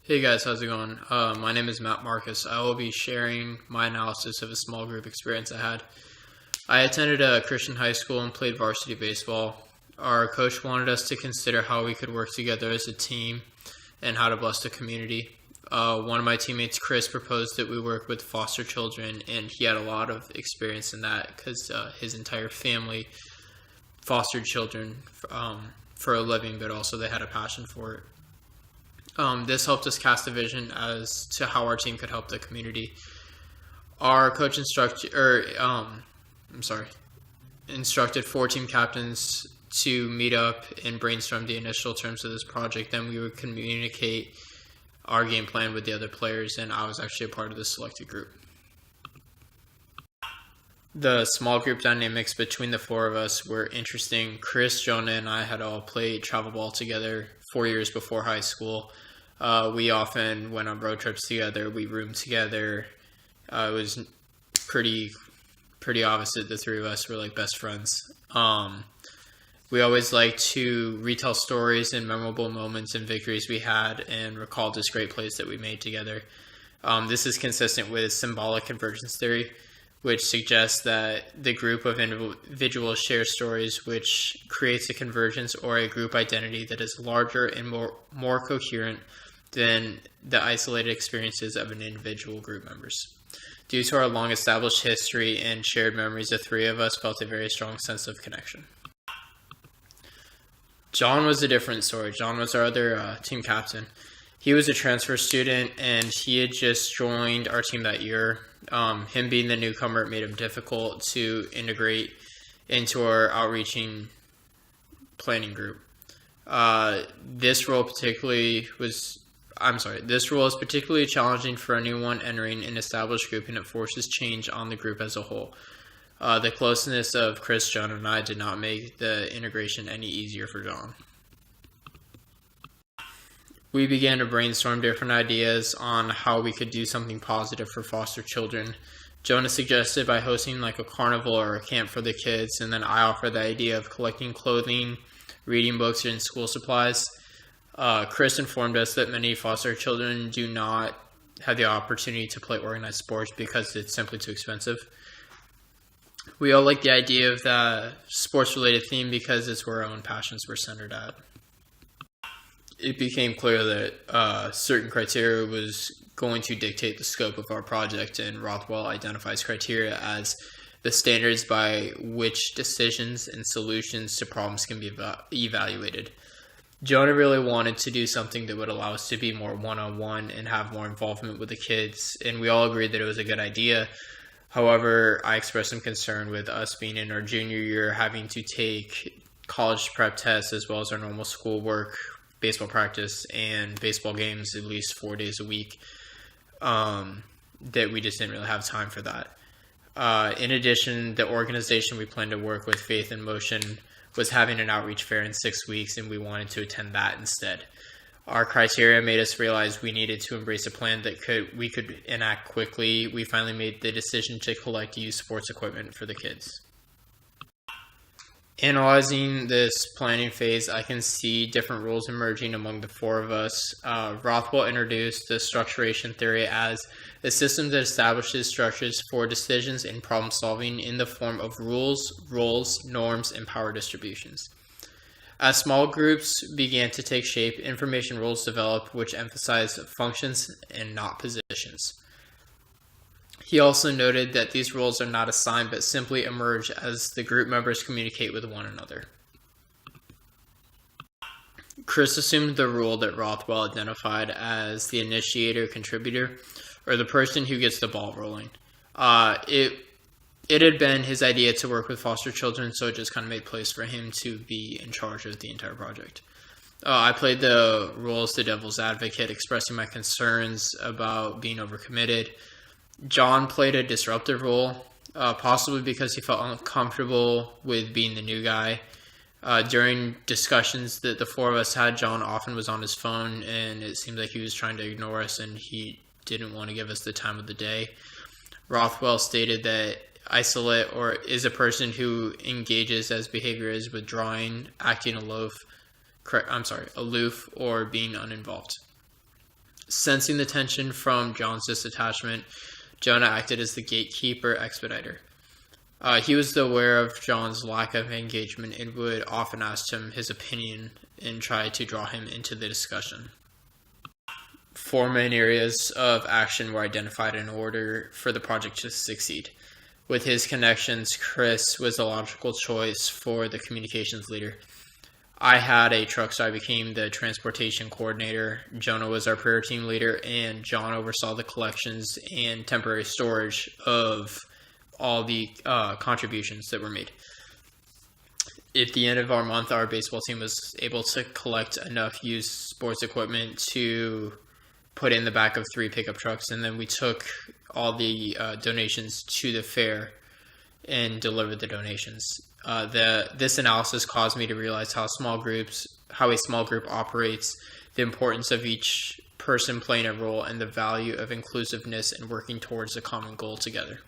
Hey guys, how's it going? My name is Matt Marcus. I will be sharing my analysis of a small group experience I had. I attended a Christian high school and played varsity baseball. Our coach wanted us to consider how we could work together as a team and how to bless the community. One of my teammates, Chris, proposed that we work with foster children, and he had a lot of experience in that because his entire family fostered children for a living, but also they had a passion for it. This helped us cast a vision as to how our team could help the community. Our coach instructed four team captains to meet up and brainstorm the initial terms of this project. Then we would communicate our game plan with the other players, and I was actually a part of the selected group. The small group dynamics between the four of us were interesting. Chris, Jonah, and I had all played travel ball together 4 years before high school. We often went on road trips together. We roomed together. It was pretty obvious that the three of us were like best friends. We always liked to retell stories and memorable moments and victories we had and recall just great plays that we made together. This is consistent with symbolic convergence theory, which suggests that the group of individuals share stories, which creates a convergence or a group identity that is larger and more coherent than the isolated experiences of an individual group members. Due to our long established history and shared memories, the three of us felt a very strong sense of connection. John was a different story. John was our other team captain. He was a transfer student, and he had just joined our team that year. Him being the newcomer, it made him difficult to integrate into our outreaching planning group. This role is particularly challenging for anyone entering an established group, and it forces change on the group as a whole. The closeness of Chris, John, and I did not make the integration any easier for John. We began to brainstorm different ideas on how we could do something positive for foster children. Jonah suggested by hosting like a carnival or a camp for the kids, and then I offered the idea of collecting clothing, reading books, and school supplies. Chris informed us that many foster children do not have the opportunity to play organized sports because it's simply too expensive. We all like the idea of the sports-related theme because it's where our own passions were centered at. It became clear that certain criteria was going to dictate the scope of our project, and Rothwell identifies criteria as the standards by which decisions and solutions to problems can be evaluated. Jonah really wanted to do something that would allow us to be more one-on-one and have more involvement with the kids, and we all agreed that it was a good idea. However, I expressed some concern with us being in our junior year, having to take college prep tests as well as our normal schoolwork, baseball practice, and baseball games at least 4 days a week, that we just didn't really have time for that. In addition, the organization we planned to work with, Faith in Motion, was having an outreach fair in 6 weeks, and we wanted to attend that instead. Our criteria made us realize we needed to embrace a plan that we could enact quickly. We finally made the decision to collect used sports equipment for the kids. Analyzing this planning phase, I can see different rules emerging among the four of us. Rothwell introduced the structuration theory as a system that establishes structures for decisions and problem solving in the form of rules, roles, norms, and power distributions. As small groups began to take shape, information rules developed which emphasize functions and not positions. He also noted that these roles are not assigned but simply emerge as the group members communicate with one another. Chris assumed the role that Rothwell identified as the initiator contributor, or the person who gets the ball rolling. It had been his idea to work with foster children, so it just kind of made place for him to be in charge of the entire project. I played the role as the devil's advocate, expressing my concerns about being overcommitted. John played a disruptive role, possibly because he felt uncomfortable with being the new guy. During discussions that the four of us had, John often was on his phone, and it seemed like he was trying to ignore us, and he didn't want to give us the time of the day. Rothwell stated that isolate is a person who engages as behavior is withdrawing, acting aloof, or being uninvolved. Sensing the tension from John's disattachment, Jonah acted as the gatekeeper expediter. He was aware of John's lack of engagement and would often ask him his opinion and try to draw him into the discussion. 4 main areas of action were identified in order for the project to succeed. With his connections, Chris was the logical choice for the communications leader. I had a truck, so I became the transportation coordinator. Jonah was our prayer team leader, and John oversaw the collections and temporary storage of all the contributions that were made. At the end of our month, our baseball team was able to collect enough used sports equipment to put in the back of 3 pickup trucks, and then we took all the donations to the fair and delivered the donations. This analysis caused me to realize how a small group operates, the importance of each person playing a role, and the value of inclusiveness and working towards a common goal together.